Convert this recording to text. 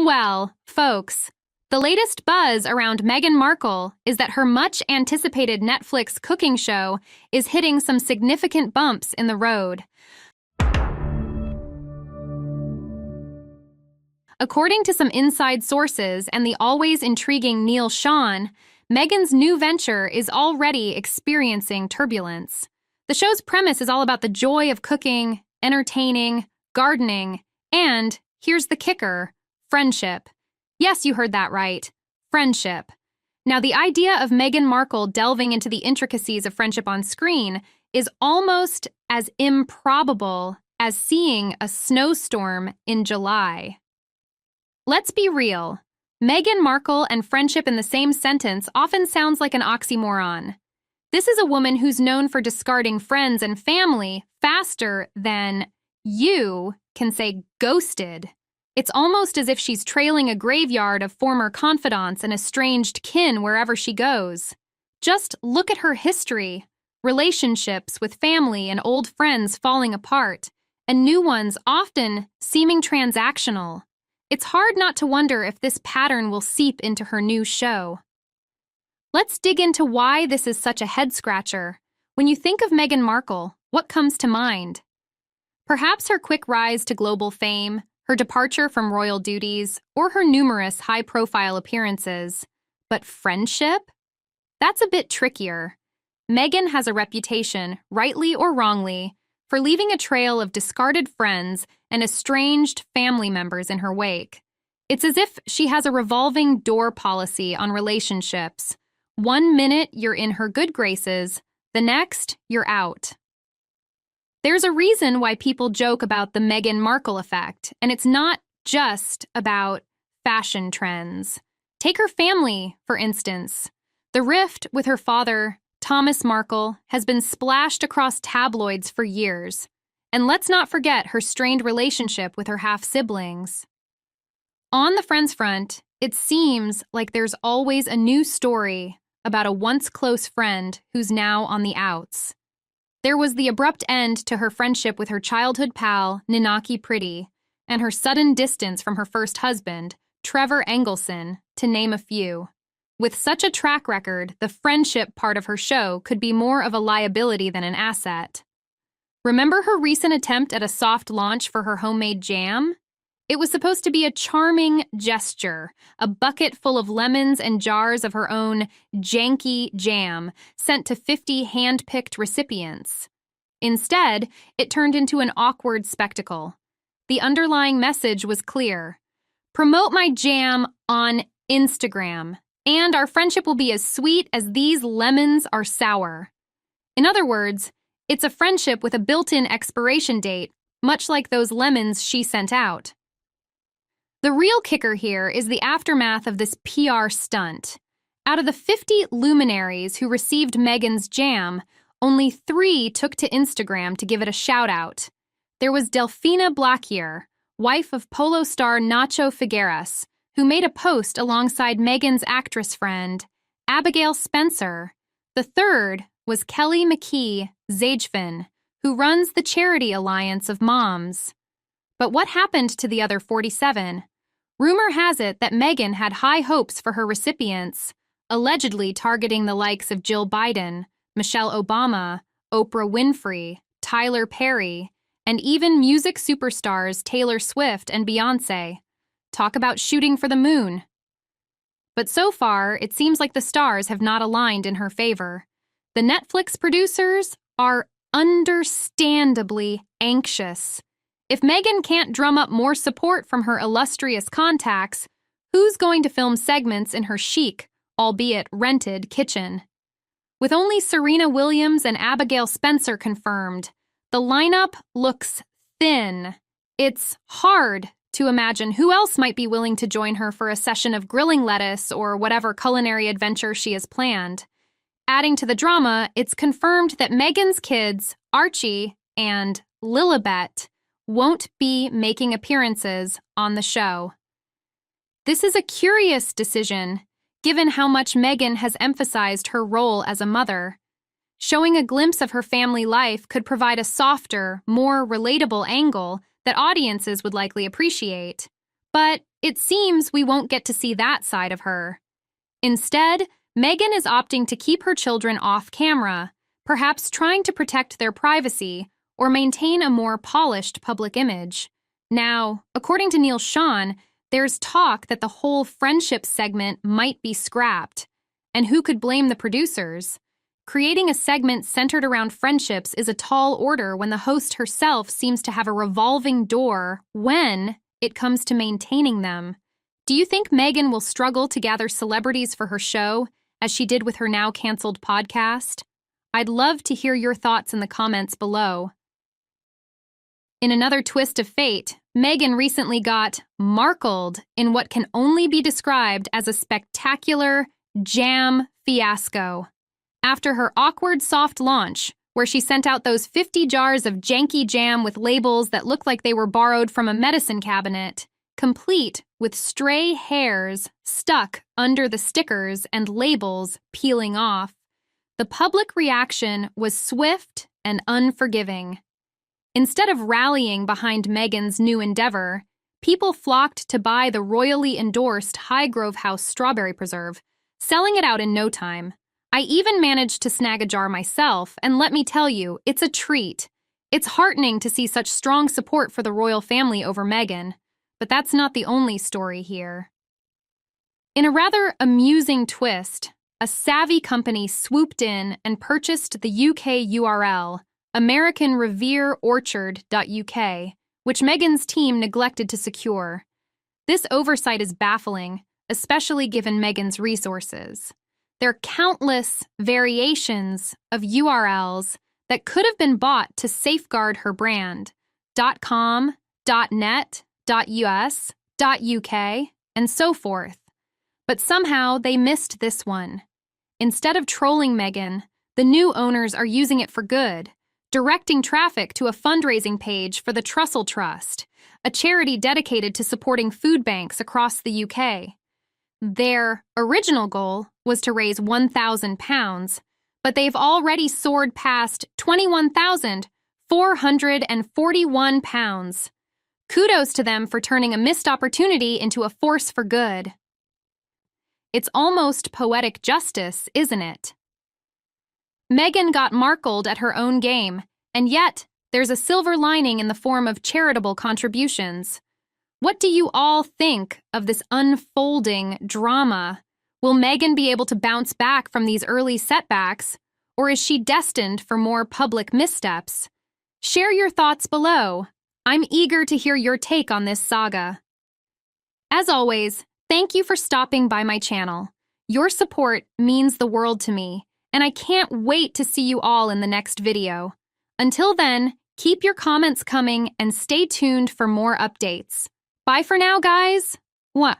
Well, folks, the latest buzz around Meghan Markle is that her much-anticipated Netflix cooking show is hitting some significant bumps in the road. According to some inside sources and the always intriguing Neil Sean, Meghan's new venture is already experiencing turbulence. The show's premise is all about the joy of cooking, entertaining, gardening, and, here's the kicker, friendship. Yes, you heard that right. Friendship. Now, the idea of Meghan Markle delving into the intricacies of friendship on screen is almost as improbable as seeing a snowstorm in July. Let's be real. Meghan Markle and friendship in the same sentence often sounds like an oxymoron. This is a woman who's known for discarding friends and family faster than you can say ghosted. It's almost as if she's trailing a graveyard of former confidants and estranged kin wherever she goes. Just look at her history. Relationships with family and old friends falling apart, and new ones often seeming transactional. It's hard not to wonder if this pattern will seep into her new show. Let's dig into why this is such a head-scratcher. When you think of Meghan Markle, what comes to mind? Perhaps her quick rise to global fame, her departure from royal duties, or her numerous high-profile appearances. But friendship? That's a bit trickier. Meghan has a reputation, rightly or wrongly, for leaving a trail of discarded friends and estranged family members in her wake. It's as if she has a revolving door policy on relationships. 1 minute you're in her good graces, the next you're out. There's a reason why people joke about the Meghan Markle effect, and it's not just about fashion trends. Take her family, for instance. The rift with her father, Thomas Markle, has been splashed across tabloids for years. And let's not forget her strained relationship with her half-siblings. On the friends front, it seems like there's always a new story about a once close friend who's now on the outs. There was the abrupt end to her friendship with her childhood pal, Ninaki Pretty, and her sudden distance from her first husband, Trevor Engelson, to name a few. With such a track record, the friendship part of her show could be more of a liability than an asset. Remember her recent attempt at a soft launch for her homemade jam? It was supposed to be a charming gesture, a bucket full of lemons and jars of her own janky jam sent to 50 hand-picked recipients. Instead, it turned into an awkward spectacle. The underlying message was clear. Promote my jam on Instagram, and our friendship will be as sweet as these lemons are sour. In other words, it's a friendship with a built-in expiration date, much like those lemons she sent out. The real kicker here is the aftermath of this PR stunt. Out of the 50 luminaries who received Meghan's jam, only 3 took to Instagram to give it a shout-out. There was Delfina Blaquier, wife of polo star Nacho Figueras, who made a post alongside Meghan's actress friend, Abigail Spencer. The third was Kelly McKee Zagefin, who runs the Charity Alliance of Moms. But what happened to the other 47? Rumor has it that Meghan had high hopes for her recipients, allegedly targeting the likes of Jill Biden, Michelle Obama, Oprah Winfrey, Tyler Perry, and even music superstars Taylor Swift and Beyoncé. Talk about shooting for the moon. But so far, it seems like the stars have not aligned in her favor. The Netflix producers are understandably anxious. If Meghan can't drum up more support from her illustrious contacts, who's going to film segments in her chic, albeit rented, kitchen? With only Serena Williams and Abigail Spencer confirmed, the lineup looks thin. It's hard to imagine who else might be willing to join her for a session of grilling lettuce or whatever culinary adventure she has planned. Adding to the drama, it's confirmed that Meghan's kids, Archie and Lilibet, won't be making appearances on the show. This is a curious decision, given how much Meghan has emphasized her role as a mother. Showing a glimpse of her family life could provide a softer, more relatable angle that audiences would likely appreciate. But it seems we won't get to see that side of her. Instead, Meghan is opting to keep her children off camera, perhaps trying to protect their privacy or maintain a more polished public image. Now, according to Neil Sean, there's talk that the whole friendship segment might be scrapped. And who could blame the producers? Creating a segment centered around friendships is a tall order when the host herself seems to have a revolving door when it comes to maintaining them. Do you think Meghan will struggle to gather celebrities for her show, as she did with her now canceled podcast? I'd love to hear your thoughts in the comments below. In another twist of fate, Meghan recently got Markled in what can only be described as a spectacular jam fiasco. After her awkward soft launch, where she sent out those 50 jars of janky jam with labels that looked like they were borrowed from a medicine cabinet, complete with stray hairs stuck under the stickers and labels peeling off, the public reaction was swift and unforgiving. Instead of rallying behind Meghan's new endeavor, people flocked to buy the royally endorsed Highgrove House strawberry preserve, selling it out in no time. I even managed to snag a jar myself, and let me tell you, it's a treat. It's heartening to see such strong support for the royal family over Meghan, but that's not the only story here. In a rather amusing twist, a savvy company swooped in and purchased the UK URL, AmericanRevereOrchard.uk, which Meghan's team neglected to secure. This oversight is baffling, especially given Meghan's resources. There are countless variations of URLs that could have been bought to safeguard her brand: .com, .net, .us, .uk, and so forth. But somehow they missed this one. Instead of trolling Meghan, the new owners are using it for good, directing traffic to a fundraising page for the Trussell Trust, a charity dedicated to supporting food banks across the UK. Their original goal was to raise £1,000, but they've already soared past £21,441. Kudos to them for turning a missed opportunity into a force for good. It's almost poetic justice, isn't it? Meghan got Markled at her own game, and yet there's a silver lining in the form of charitable contributions. What do you all think of this unfolding drama? Will Meghan be able to bounce back from these early setbacks, or is she destined for more public missteps? Share your thoughts below. I'm eager to hear your take on this saga. As always, thank you for stopping by my channel. Your support means the world to me, and I can't wait to see you all in the next video. Until then, keep your comments coming and stay tuned for more updates. Bye for now, guys. Mwah.